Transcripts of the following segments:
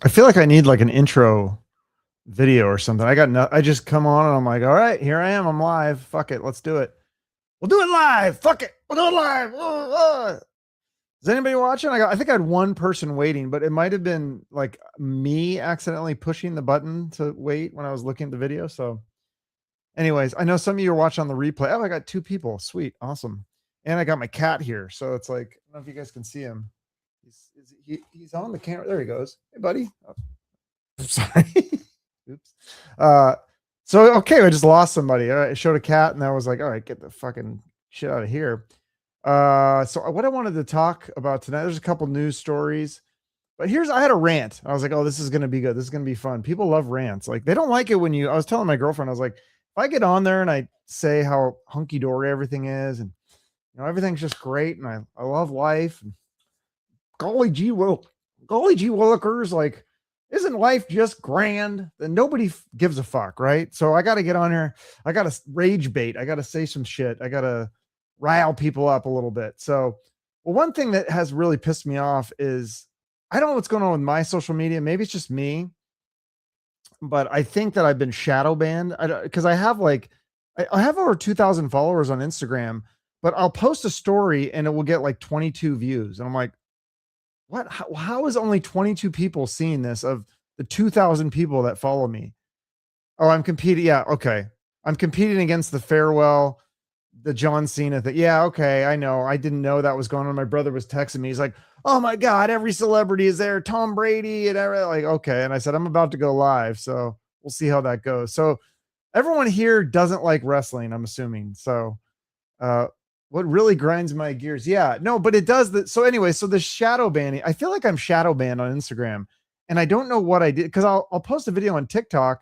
I feel like I need like an intro video or something. I just come on and I'm like, all right, here I am. I'm live. Fuck it. Let's do it. We'll do it live. Fuck it. We'll do it live. Is anybody watching? I think I had one person waiting, but it might have been like me accidentally pushing the button to wait when I was looking at the video. So, anyways, I know some of you are watching on the replay. Oh, I got 2 people. Sweet. Awesome. And I got my cat here. So it's like, I don't know if you guys can see him. He's on the camera. There he goes. Hey, buddy. Oh, sorry. Oops. So okay, I just lost somebody. I showed a cat, and I was like, all right, get the fucking shit out of here. So what I wanted to talk about tonight, there's a couple news stories, but I had a rant. I was like, oh, this is gonna be good. This is gonna be fun. People love rants. Like they don't like it when I was telling my girlfriend, I was like, if I get on there and I say how hunky dory everything is, and everything's just great, and I love life, and golly gee willikers, like isn't life just grand? Then nobody gives a fuck, right? So I got to get on here. I got to rage bait. I got to say some shit. I got to rile people up a little bit. So, well, one thing that has really pissed me off is I don't know what's going on with my social media. Maybe it's just me, but I think that I've been shadow banned because I have I have over 2,000 followers on Instagram, but I'll post a story and it will get like 22 views. And I'm like, what? How is only 22 people seeing this of the 2,000 people that follow me? Oh, I'm competing. Yeah, okay. I'm competing against the farewell, the John Cena thing. Yeah, okay. I know. I didn't know that was going on. My brother was texting me. He's like, "Oh my god, every celebrity is there. Tom Brady and everything." Like, okay. And I said, I'm about to go live, so we'll see how that goes. So everyone here doesn't like wrestling, I'm assuming. So uh, what really grinds my gears? Yeah, no, but it does that. So anyway, so the shadow banning, I feel like I'm shadow banned on Instagram, and I don't know what I did because I'll post a video on TikTok,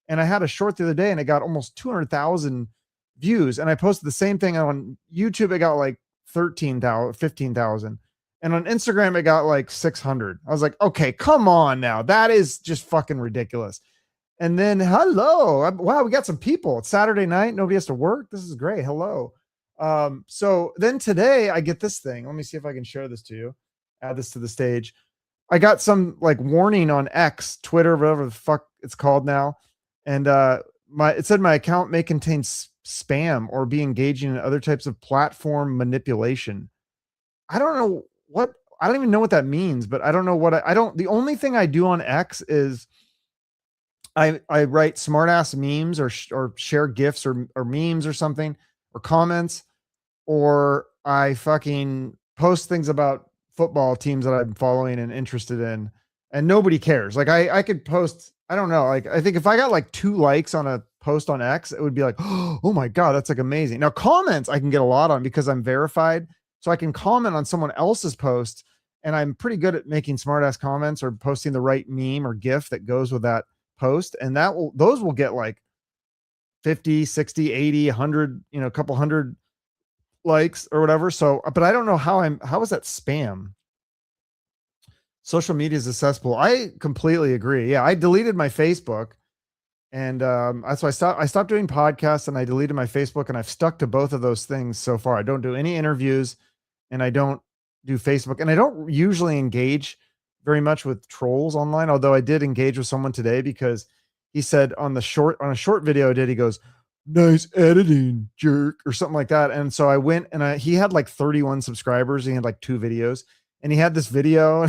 and I had a short the other day, and it got almost 200,000 views, and I posted the same thing on YouTube. It got like 13,000, 15,000, and on Instagram it got like 600. I was like, okay, come on now, that is just fucking ridiculous. And then hello, wow, we got some people. It's Saturday night, nobody has to work. This is great. Hello. So then today I get this thing. Let me see if I can share this to you. Add this to the stage. I got some like warning on X, Twitter, whatever the fuck it's called now. And it said my account may contain spam or be engaging in other types of platform manipulation. I don't know what I don't even know what that means, but I don't know what I don't the only thing I do on X is I write smart ass memes or share gifs or memes or something or comments, or I fucking post things about football teams that I'm following and interested in, and nobody cares. Like I could post, I don't know, like I think if I got like 2 likes on a post on X, it would be like, oh my god, that's like amazing. Now comments I can get a lot on because I'm verified, so I can comment on someone else's post, and I'm pretty good at making smart ass comments or posting the right meme or gif that goes with that post, and those will get like 50, 60, 80, 100, a couple hundred likes or whatever. So, but I don't know how is that spam? Social media is a cesspool. I completely agree. Yeah, I deleted my Facebook, and that's why I stopped doing podcasts, and I deleted my Facebook, and I've stuck to both of those things so far. I don't do any interviews, and I don't do Facebook, and I don't usually engage very much with trolls online. Although I did engage with someone today because he said on a short video I did, he goes, "Nice editing, jerk," or something like that. And so I went and he had like 31 subscribers. He had like 2 videos, and he had this video.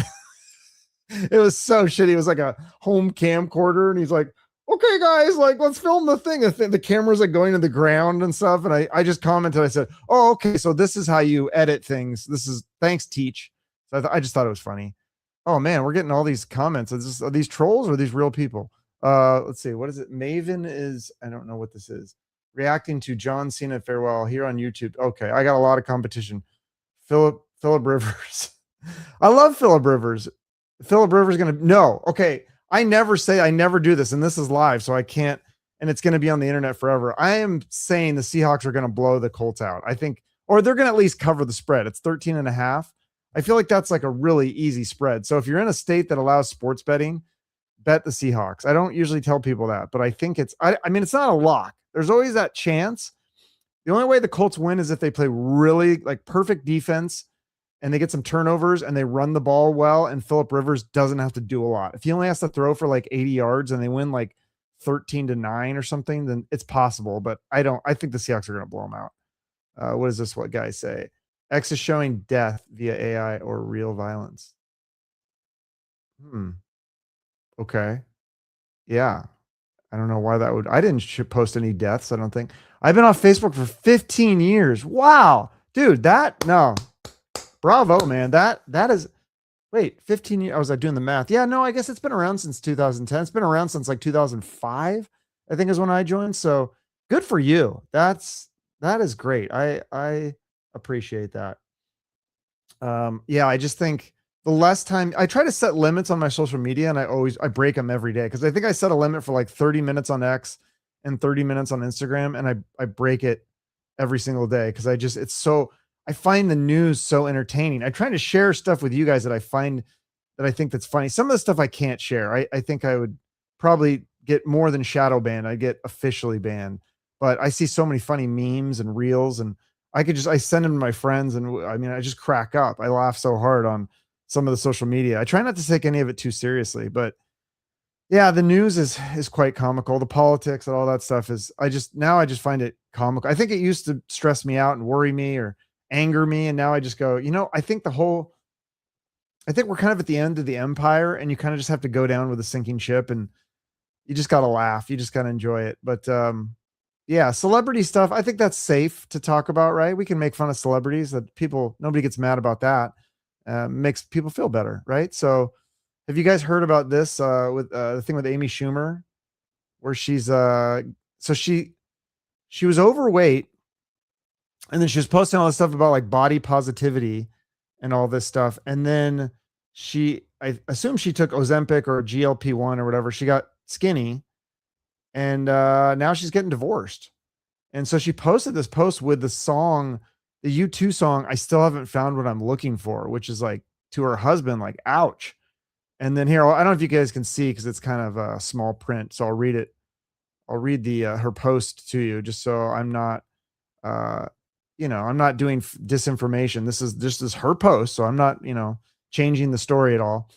It was so shitty. It was like a home camcorder, and he's like, "Okay, guys, like let's film the thing." The camera's like going to the ground and stuff. And I just commented. I said, "Oh, okay, so this is how you edit things. This is thanks, Teach." So I just thought it was funny. Oh man, we're getting all these comments. Are these trolls or are these real people? Let's see. What is it? Maven is, I don't know what this is. Reacting to John Cena farewell here on YouTube. Okay, I got a lot of competition. Philip Rivers. I love Philip Rivers. Philip Rivers gonna no. Okay, I never do this, and this is live, so I can't. And it's going to be on the internet forever. I am saying the Seahawks are going to blow the Colts out. I think, or they're going to at least cover the spread. It's 13.5. I feel like that's like a really easy spread. So if you're in a state that allows sports betting, bet the Seahawks. I don't usually tell people that, but I think I mean, it's not a lock. There's always that chance. The only way the Colts win is if they play really like perfect defense and they get some turnovers and they run the ball well, and Phillip Rivers doesn't have to do a lot. If he only has to throw for like 80 yards and they win like 13-9 or something, then it's possible. But I think the Seahawks are going to blow them out. What is this? What guys say? X is showing death via AI or real violence. Okay. Yeah. I don't know why that would. I didn't post any deaths. I don't think. I've been off Facebook for 15 years. Wow, dude. No. Bravo, man. That is. Wait, 15 years. I was like doing the math. Yeah, no. I guess it's been around since 2010. It's been around since like 2005. I think is when I joined. So good for you. That is great. I appreciate that. Yeah, I just think the less time I try to set limits on my social media, and I break them every day, because I think I set a limit for like 30 minutes on X and 30 minutes on Instagram, and I break it every single day because I find the news so entertaining. I'm trying to share stuff with you guys that I think that's funny. Some of the stuff I can't share. I think I would probably get more than shadow banned. I get officially banned, but I see so many funny memes and reels, and I send them to my friends, and I mean, I just crack up. I laugh so hard on some of the social media. I try not to take any of it too seriously, but yeah, the news is quite comical. The politics and all that stuff I just find it comical. I think it used to stress me out and worry me or anger me, and now I just go, I think we're kind of at the end of the empire, and you kind of just have to go down with a sinking ship, and you just got to laugh. You just got to enjoy it. But yeah, celebrity stuff, I think that's safe to talk about, right? We can make fun of celebrities. Nobody gets mad about that. Makes people feel better, right? So have you guys heard about this with the thing with Amy Schumer, where she's so she was overweight, and then she was posting all this stuff about like body positivity and all this stuff, and then I assume she took Ozempic or GLP-1 or whatever. She got skinny, and now she's getting divorced. And so she posted this post with the U2 song, I Still Haven't Found What I'm Looking For, which is like to her husband, like, ouch. And then here, I don't know if you guys can see because it's kind of a small print, so I'll read it. I'll read her post to you, just so I'm not, I'm not doing disinformation. This is her post, so I'm not, changing the story at all.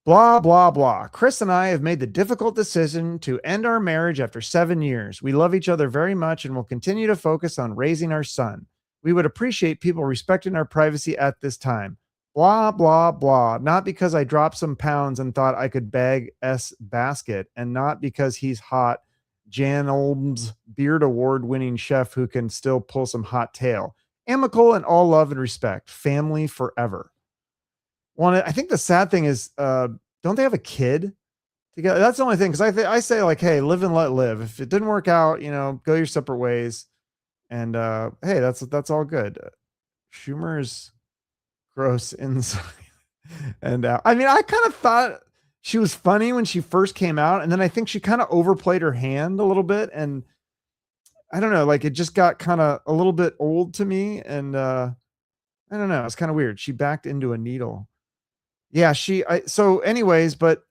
Blah, blah, blah. Chris and I have made the difficult decision to end our marriage after 7 years. We love each other very much and will continue to focus on raising our son. We would appreciate people respecting our privacy at this time. Blah, blah, blah. Not because I dropped some pounds and thought I could bag S basket, and not because he's hot, Jan Olm's Beard Award winning chef who can still pull some hot tail. Amicable and all love and respect. Family forever. Well, I think the sad thing is, don't they have a kid together? That's the only thing. Because I say, like, hey, live and let live. If it didn't work out, go your separate ways. And hey, that's all good. Schumer's gross inside and out. I mean, I kind of thought she was funny when she first came out, and then I think she kind of overplayed her hand a little bit, and I don't know, like it just got kind of a little bit old to me, and I don't know, it's kind of weird. She backed into a needle. Yeah, so anyways, but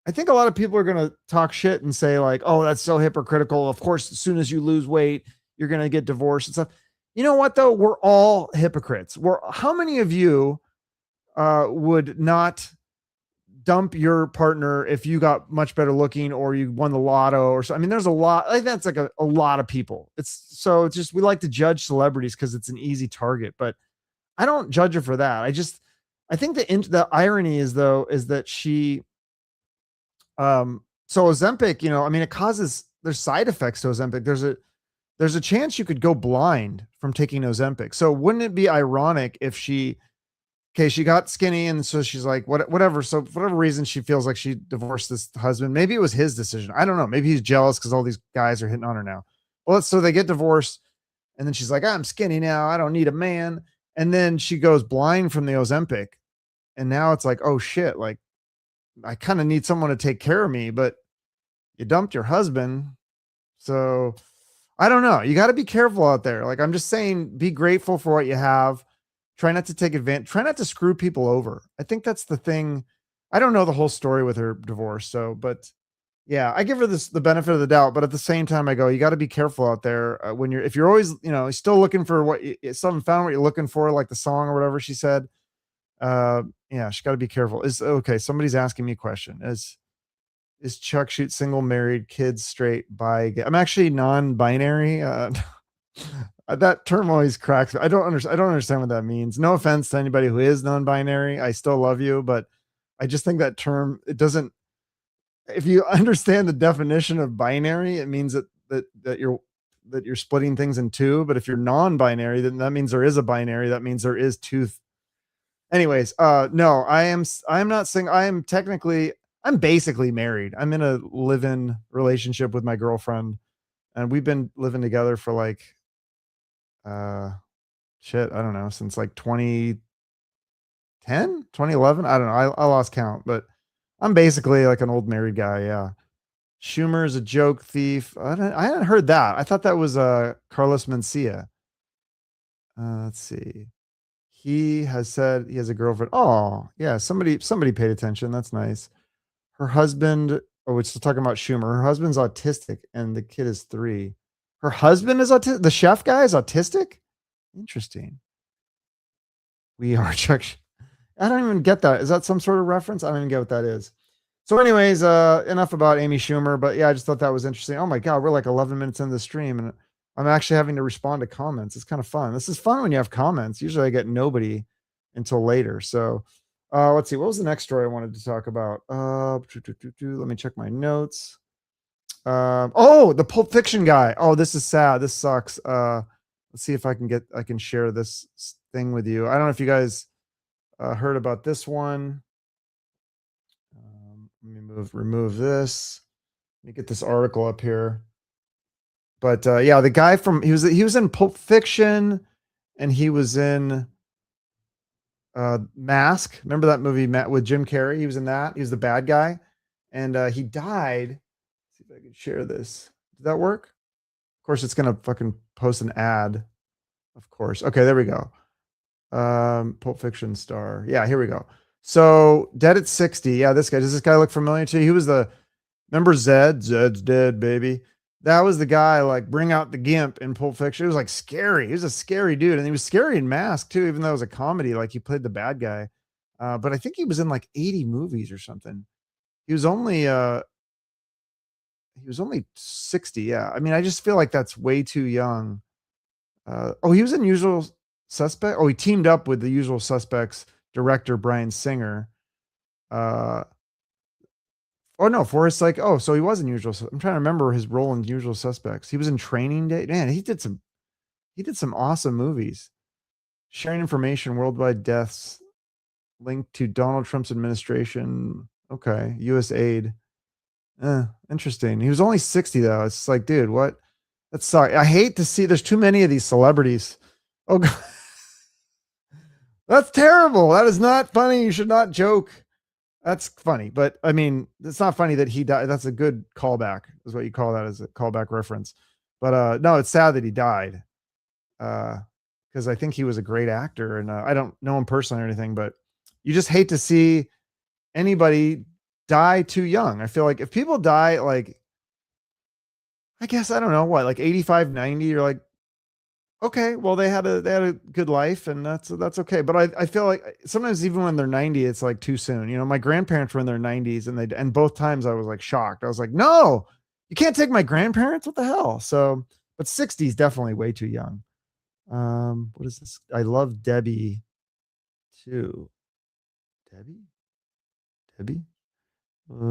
I think a lot of people are going to talk shit and say like, oh, that's so hypocritical. Of course, as soon as you lose weight, you're going to get divorced and stuff. You know what, though? We're all hypocrites. How many of you would not dump your partner if you got much better looking or you won the lotto or so? I mean, there's a lot. I think that's like a lot of people. It's just, we like to judge celebrities because it's an easy target, but I don't judge her for that. I think the irony is that she, so Ozempic, I mean, there's side effects to Ozempic. There's a chance you could go blind from taking Ozempic. So wouldn't it be ironic if she got skinny, and so she's like, whatever. So for whatever reason, she feels like she divorced this husband. Maybe it was his decision. I don't know. Maybe he's jealous because all these guys are hitting on her now. Well, so they get divorced, and then she's like, I'm skinny now. I don't need a man. And then she goes blind from the Ozempic. And now it's like, oh shit, like I kind of need someone to take care of me, but you dumped your husband. So I don't know. You got to be careful out there. Like, I'm just saying, be grateful for what you have. Try not to take advantage. Try not to screw people over. I think that's the thing. I don't know the whole story with her divorce. But yeah, I give her the benefit of the doubt. But at the same time, I go, you got to be careful out there if you're always, still looking for still haven't found what you're looking for, like the song or whatever she said. Yeah, she got to be careful. Is okay. Somebody's asking me a question. Is Chuck Shoot single, married, kids, straight, bi? I'm actually non-binary. That term always cracks me. I don't understand what that means. No offense to anybody who is non-binary. I still love you, but I just think that term, it doesn't. If you understand the definition of binary, it means that you're splitting things in two. But if you're non-binary, then that means there is a binary. That means there is two. Anyways, no, I'm not saying I'm basically married. I'm in a live-in relationship with my girlfriend, and we've been living together for like uh shit, I don't know, since like 2010, 2011. I don't know. I lost count, but I'm basically like an old married guy, yeah. Schumer is a joke thief. I hadn't heard that. I thought that was Carlos Mencia. Let's see. He has said he has a girlfriend. Oh, yeah, somebody paid attention. That's nice. Her husband, oh, we're still talking about Schumer. Her husband's autistic and the kid is 3. Her husband is autistic. The chef guy is autistic? Interesting. We are Chuck. I don't even get that. Is that some sort of reference? I don't even get what that is. So, anyways, enough about Amy Schumer. But yeah, I just thought that was interesting. Oh my God, we're like 11 minutes into the stream and I'm actually having to respond to comments. It's kind of fun. This is fun when you have comments. Usually I get nobody until later. So, let's see. What was the next story I wanted to talk about? Let me check my notes. Oh, the Pulp Fiction guy. Oh, this is sad. This sucks. Let's see if I can share this thing with you. I don't know if you guys heard about this one. Let me remove this. Let me get this article up here. But yeah, the guy he was in Pulp Fiction, and he was in Mask. Remember that movie with Jim Carrey? He was in that. He was the bad guy, and he died. Let's see if I can share this. Did that work? Of course, it's gonna fucking post an ad. Of course. Okay, there we go. Pulp Fiction star. Yeah, here we go. So dead at 60. Yeah, this guy. Does this guy look familiar to you? He was remember Zed? Zed's dead, baby. That was the guy, like, bring out the gimp in Pulp Fiction. It was like scary. He was a scary dude. And he was scary in Mask too, even though it was a comedy. Like, he played the bad guy. But I think he was in like 80 movies or something. He was only 60. Yeah. I mean, I just feel like that's way too young. He was in Usual Suspect. Oh, he teamed up with the Usual Suspects director Bryan Singer. Oh no, Forrest like, oh, so he was in Usual. I'm trying to remember his role in Usual Suspects. He was in Training Day. Man, he did some awesome movies. Sharing information, worldwide deaths linked to Donald Trump's administration. Okay, U.S. aid. Interesting. He was only 60 though. It's like, dude, what? That sucks. I hate to see. There's too many of these celebrities. Oh God. That's terrible. That is not funny. You should not joke. That's funny, but I mean, it's not funny that he died. That's a good callback, is what you call that, as a callback reference. But no, it's sad that he died. Because I think he was a great actor, and I don't know him personally or anything, but you just hate to see anybody die too young. I feel like if people die, like, I guess, I don't know what, like 85, 90, you're like, okay, well, they had a good life, and that's okay. But I feel like sometimes even when they're 90, it's like too soon. You know, my grandparents were in their 90s, and both times I was like shocked. I was like, no, you can't take my grandparents. What the hell? So, but 60 is definitely way too young. What is this? I love Debbie too. Debbie. I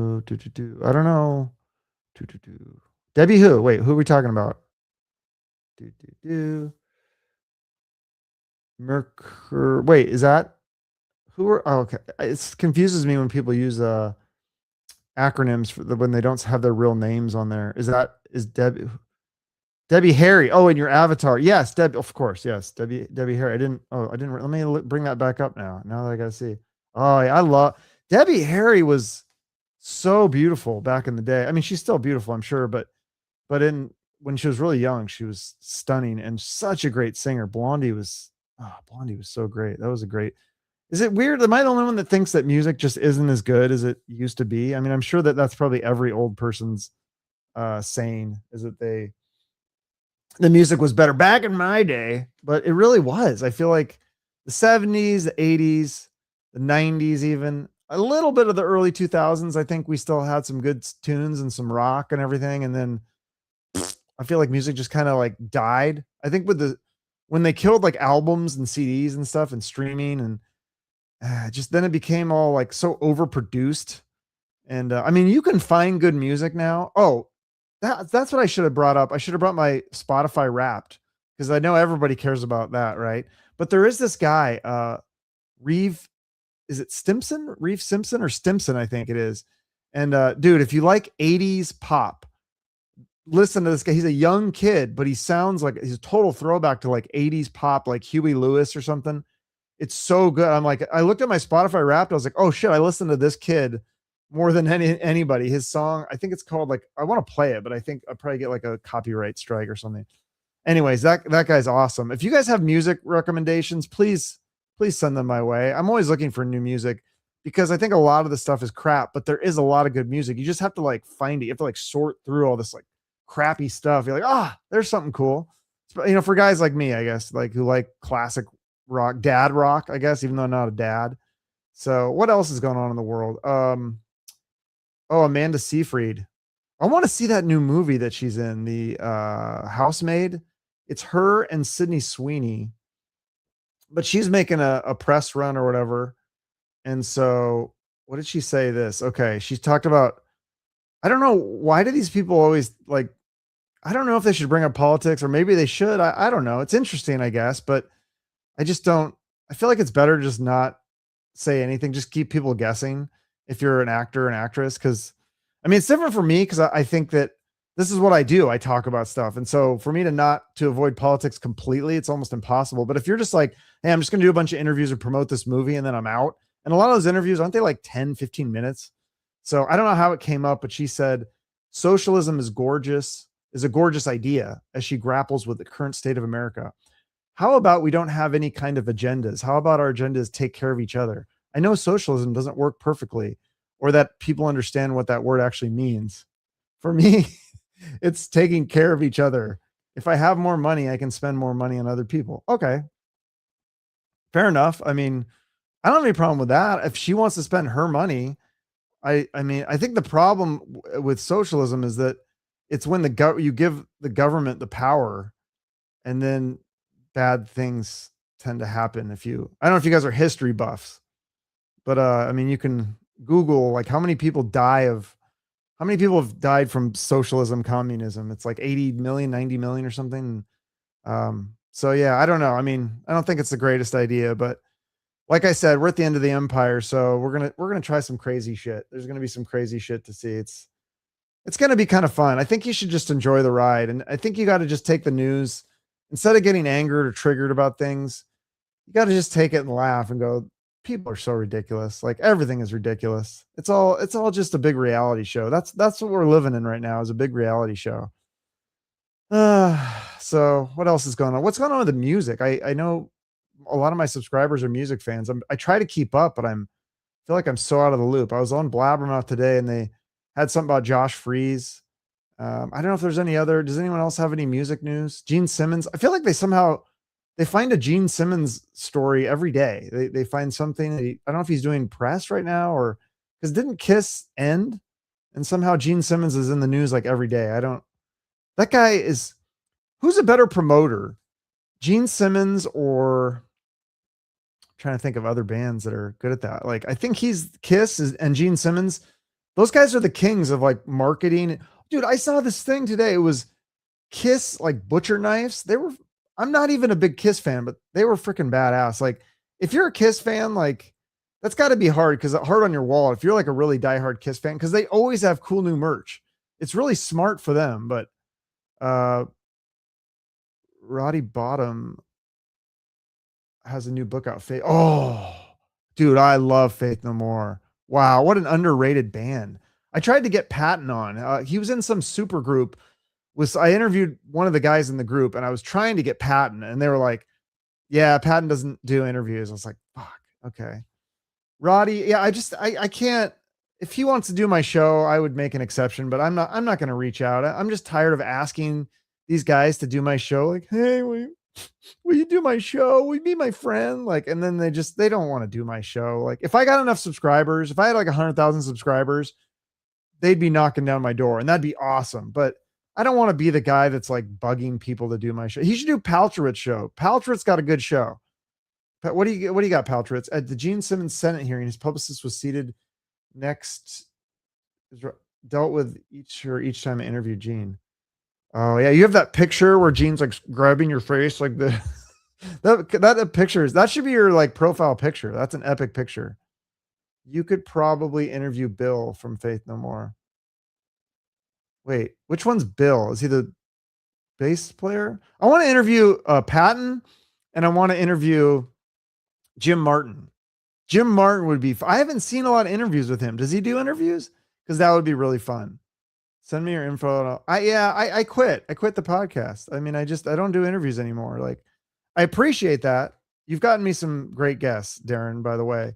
don't know. Debbie who? Wait, who are we talking about? Mercur. Wait, is that who are? Oh, okay. It confuses me when people use acronyms when they don't have their real names on there. Is Debbie Harry? Oh, in your avatar, yes, Debbie. Of course, yes, Debbie Harry. I didn't. Let me bring that back up now. Now that I gotta see. Oh, yeah, I love Debbie Harry. Was so beautiful back in the day. I mean, she's still beautiful, I'm sure, but when she was really young, she was stunning and such a great singer. Blondie was so great. That was a great. Is it weird? Am I the only one that thinks that music just isn't as good as it used to be? I mean, I'm sure that that's probably every old person's saying, is that the music was better back in my day, but it really was. I feel like the 70s, the 80s, the 90s, even a little bit of the early 2000s. I think we still had some good tunes and some rock and everything. And then I feel like music just kind of like died. I think when they killed like albums and CDs and stuff and streaming and just then it became all like so overproduced. And I mean, you can find good music now. Oh, that's what I should have brought up. I should have brought my Spotify Wrapped because I know everybody cares about that, right? But there is this guy, Reeve, is it Stimson? Reeve Simpson or Stimson, I think it is. And dude, if you like 80s pop, listen to this guy. He's a young kid, but he sounds like he's a total throwback to like 80s pop, like Huey Lewis or something. It's so good. I'm like, I looked at my Spotify Wrapped. I was like, oh shit, I listened to this kid more than anybody. His song, I think it's called like, I want to play it, but I think I'll probably get like a copyright strike or something. Anyways, that guy's awesome. If you guys have music recommendations, please send them my way. I'm always looking for new music because I think a lot of the stuff is crap, but there is a lot of good music. You just have to like find it. You have to like sort through all this like crappy stuff. You're like, there's something cool. You know, for guys like me, I guess, like who like classic rock, dad rock, I guess, even though I'm not a dad. So what else is going on in the world? Amanda Seyfried. I want to see that new movie that she's in, the Housemaid. It's her and Sydney Sweeney, but she's making a press run or whatever. And so what did she say this? Okay. She's talked about, I don't know. Why do these people always like, I don't know if they should bring up politics or maybe they should. I don't know. It's interesting, I guess, but I just don't, I feel like it's better to just not say anything. Just keep people guessing if you're an actor and actress. Cause I mean, it's different for me. Cause I think that this is what I do. I talk about stuff. And so for me to avoid politics completely, it's almost impossible. But if you're just like, hey, I'm just going to do a bunch of interviews and promote this movie and then I'm out. And a lot of those interviews, aren't they like 10, 15 minutes? So I don't know how it came up, but she said, socialism is a gorgeous idea as she grapples with the current state of America. How about we don't have any kind of agendas? How about our agendas take care of each other? I know socialism doesn't work perfectly or that people understand what that word actually means. For me, it's taking care of each other. If I have more money, I can spend more money on other people. Okay. Fair enough. I mean, I don't have any problem with that. If she wants to spend her money, I mean, I think the problem with socialism is that it's when you give the government the power and then bad things tend to happen. I don't know if you guys are history buffs, but I mean, you can Google like how many people have died from socialism, communism. It's like 80 million, 90 million or something. So yeah, I don't know. I mean, I don't think it's the greatest idea, but like I said, we're at the end of the empire. So we're going to try some crazy shit. There's going to be some crazy shit to see. It's going to be kind of fun. I think you should just enjoy the ride. And I think you got to just take the news instead of getting angered or triggered about things. You got to just take it and laugh and go, people are so ridiculous. Like everything is ridiculous. It's all just a big reality show. That's what we're living in right now is a big reality show. So what else is going on? What's going on with the music? I know a lot of my subscribers are music fans. I try to keep up, but feel like I'm so out of the loop. I was on Blabbermouth today and they had something about Josh Freese. I don't know if there's does anyone else have any music news? Gene Simmons. I feel like they find a Gene Simmons story every day. They find something. I don't know if he's doing press right now or because didn't Kiss end? And somehow Gene Simmons is in the news like every day. That guy is, who's a better promoter? Gene Simmons or I'm trying to think of other bands that are good at that. Like I think and Gene Simmons. Those guys are the kings of like marketing. Dude, I saw this thing today. It was Kiss, like butcher knives. I'm not even a big Kiss fan, but they were freaking badass. Like if you're a Kiss fan, like that's gotta be hard because it's hard on your wallet. If you're like a really diehard Kiss fan, because they always have cool new merch. It's really smart for them, but Roddy Bottom has a new book out. Dude, I love Faith No More. Wow, what an underrated band. I tried to get Patton on. He was in some super group. I interviewed one of the guys in the group and I was trying to get Patton and they were like, yeah, Patton doesn't do interviews. I was like, fuck, okay. Roddy, yeah, I can't, if he wants to do my show, I would make an exception, but I'm not going to reach out. I'm just tired of asking these guys to do my show. Like, hey, will you do my show? Will you be my friend? Like, and then they don't want to do my show. Like, if I got enough subscribers, if I had like 100,000 subscribers, they'd be knocking down my door and that'd be awesome. But I don't want to be the guy that's like bugging people to do my show. He should do Paltrowitz's show. Paltrowitz's got a good show. What do you got, Paltrowitz? At the Gene Simmons Senate hearing, his publicist was seated next, dealt with each time I interviewed Gene. Oh yeah, you have that picture where Gene's like grabbing your face like the that pictures that should be your like profile picture. That's an epic picture. You could probably interview Bill from Faith No More. Wait, which one's Bill? Is he the bass player? I want to interview Patton, and I want to interview Jim Martin. Jim Martin would be. I haven't seen a lot of interviews with him. Does he do interviews? Because that would be really fun. Send me your info. I quit. I quit the podcast. I mean, I don't do interviews anymore. Like, I appreciate that. You've gotten me some great guests, Darren, by the way.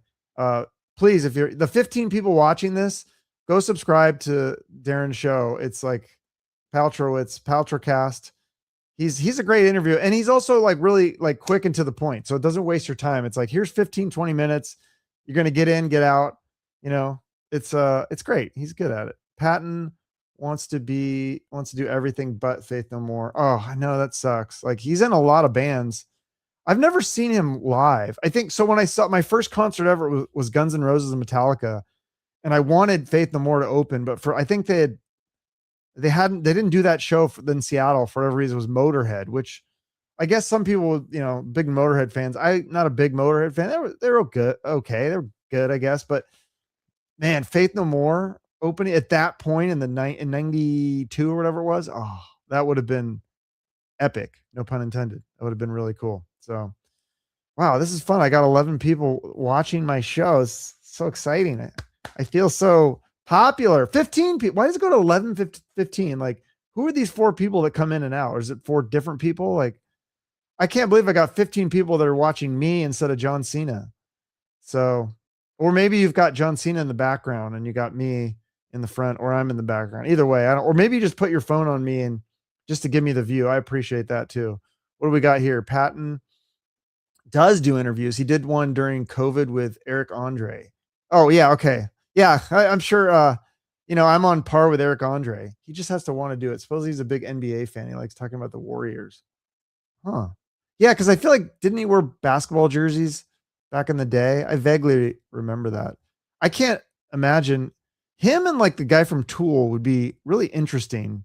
Please, if you're the 15 people watching this, go subscribe to Darren's show. It's like Paltrocast. He's a great interview. And he's also like really like quick and to the point. So it doesn't waste your time. It's like, here's 15, 20 minutes. You're going to get in, get out. You know, it's great. He's good at it. Patton wants to do everything but Faith No More. Oh, I know that sucks. Like, he's in a lot of bands. I've never seen him live. I think so. When I saw my first concert ever was Guns N' Roses and Metallica, and I wanted Faith No More to open, but I think they didn't do that show in Seattle for whatever reason. It was Motorhead, which I guess some people, big Motorhead fans. I'm not a big Motorhead fan. They're good. Okay. They're good, I guess. But man, Faith No More opening at that point in in 92 or whatever it was. Oh, that would have been epic. No pun intended. That would have been really cool. So, wow, this is fun. I got 11 people watching my show. It's so exciting. I feel so popular. 15 people. Why does it go to 11, 15? Like, who are these 4 people that come in and out? Or is it 4 different people? Like, I can't believe I got 15 people that are watching me instead of John Cena. So, or maybe you've got John Cena in the background and you got me in the front, or I'm in the background. Either way, or maybe you just put your phone on me and just to give me the view. I appreciate that too. What do we got here? Patton does do interviews. He did one during COVID with Eric Andre. Oh yeah. Okay. Yeah. I'm sure, I'm on par with Eric Andre. He just has to want to do it. Suppose he's a big NBA fan. He likes talking about the Warriors. Huh. Yeah. Cause I feel like, didn't he wear basketball jerseys back in the day? I vaguely remember that. I can't imagine him and like the guy from Tool would be really interesting.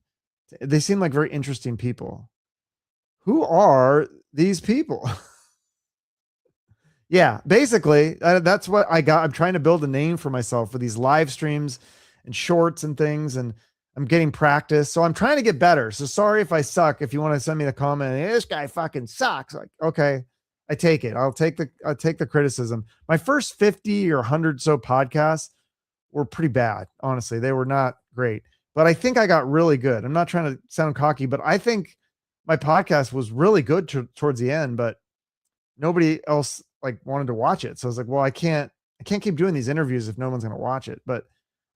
They seem like very interesting people. Who are these people? Yeah, basically, that's what I got. I'm trying to build a name for myself for these live streams and shorts and things, and I'm getting practice. So I'm trying to get better. So sorry if I suck. If you want to send me the comment, hey, this guy fucking sucks. Like, okay, I take it. I'll take the criticism. My first 50 or 100 so podcasts were pretty bad. Honestly, they were not great, but I think I got really good. I'm not trying to sound cocky, but I think my podcast was really good towards the end, but nobody else like wanted to watch it. So I was like, well, I can't keep doing these interviews if no one's going to watch it. But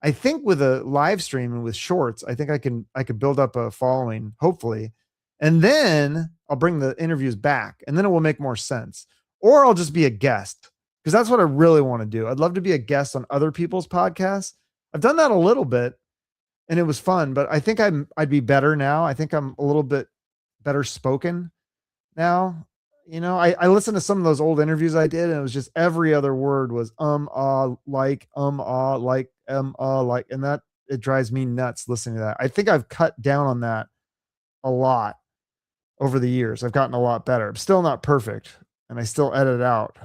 I think with a live stream and with shorts, I think I could build up a following, hopefully. And then I'll bring the interviews back and then it will make more sense. Or I'll just be a guest, because that's what I really want to do. I'd love to be a guest on other people's podcasts. I've done that a little bit and it was fun, but I think I'd be better now. I think I'm a little bit better spoken now. I listened to some of those old interviews I did, and it was just every other word was like, and that it drives me nuts listening to that. I think I've cut down on that a lot over the years. I've gotten a lot better. I'm still not perfect, and I still edit out.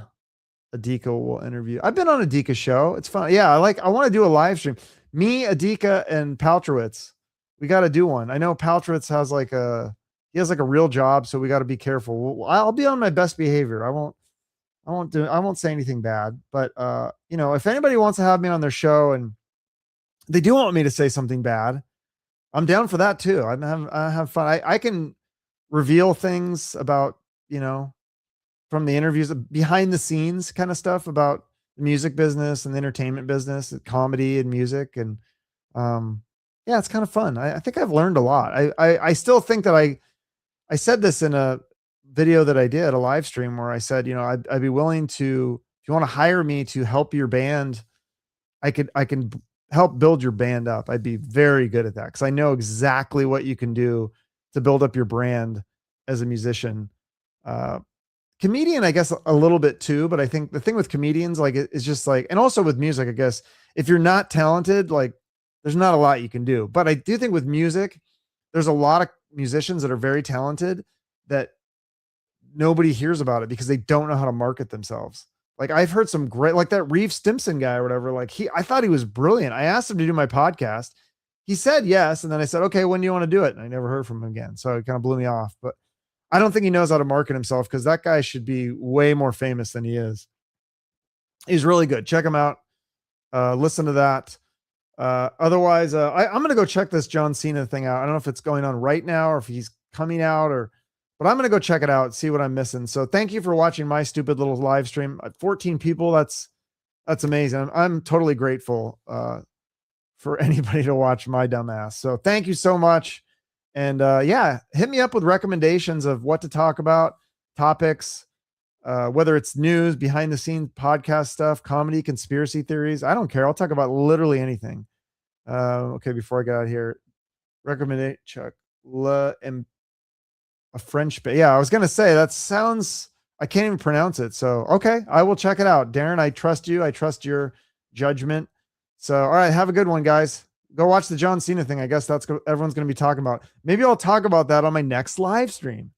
Adika will interview. I've been on Adika's show. It's fun. Yeah, I want to do a live stream. Me, Adika, and Paltrowitz. We got to do one. I know Paltrowitz has he has like a real job, so we got to be careful. I'll be on my best behavior. I won't say anything bad, but if anybody wants to have me on their show and they do want me to say something bad, I'm down for that too. I have fun. I can reveal things about, from the interviews, behind the scenes kind of stuff about the music business and the entertainment business, comedy and music. And, yeah, it's kind of fun. I think I've learned a lot. I still think that I said this in a video that I did, a live stream where I said, I'd be willing to, if you want to hire me to help your band, I can help build your band up. I'd be very good at that because I know exactly what you can do to build up your brand as a musician. Uh, Comedian, I guess a little bit too, but I think the thing with comedians, like, it's just like, and also with music, I guess, if you're not talented, like, there's not a lot you can do. But I do think with music, there's a lot of musicians that are very talented that nobody hears about it because they don't know how to market themselves. Like, I've heard some great, like that Reeve Stimson guy or whatever. Like, I thought he was brilliant. I asked him to do my podcast. He said yes. And then I said, okay, when do you want to do it? And I never heard from him again. So it kind of blew me off, but I don't think he knows how to market himself because that guy should be way more famous than he is. He's really good. Check him out. Listen to that. Otherwise, I'm going to go check this John Cena thing out. I don't know if it's going on right now or if he's coming out but I'm going to go check it out, see what I'm missing. So thank you for watching my stupid little live stream. 14 people. That's amazing. I'm totally grateful, for anybody to watch my dumb ass. So thank you so much. And yeah, hit me up with recommendations of what to talk about, topics, whether it's news, behind the scenes podcast stuff, comedy, conspiracy theories. I don't care. I'll talk about literally anything. Okay, before I get out of here, recommend Chuck and a French. Yeah, I was gonna say that sounds. I can't even pronounce it. So okay, I will check it out. Darren, I trust you. I trust your judgment. So all right, have a good one, guys. Go watch the John Cena thing. I guess that's what everyone's going to be talking about. Maybe I'll talk about that on my next live stream.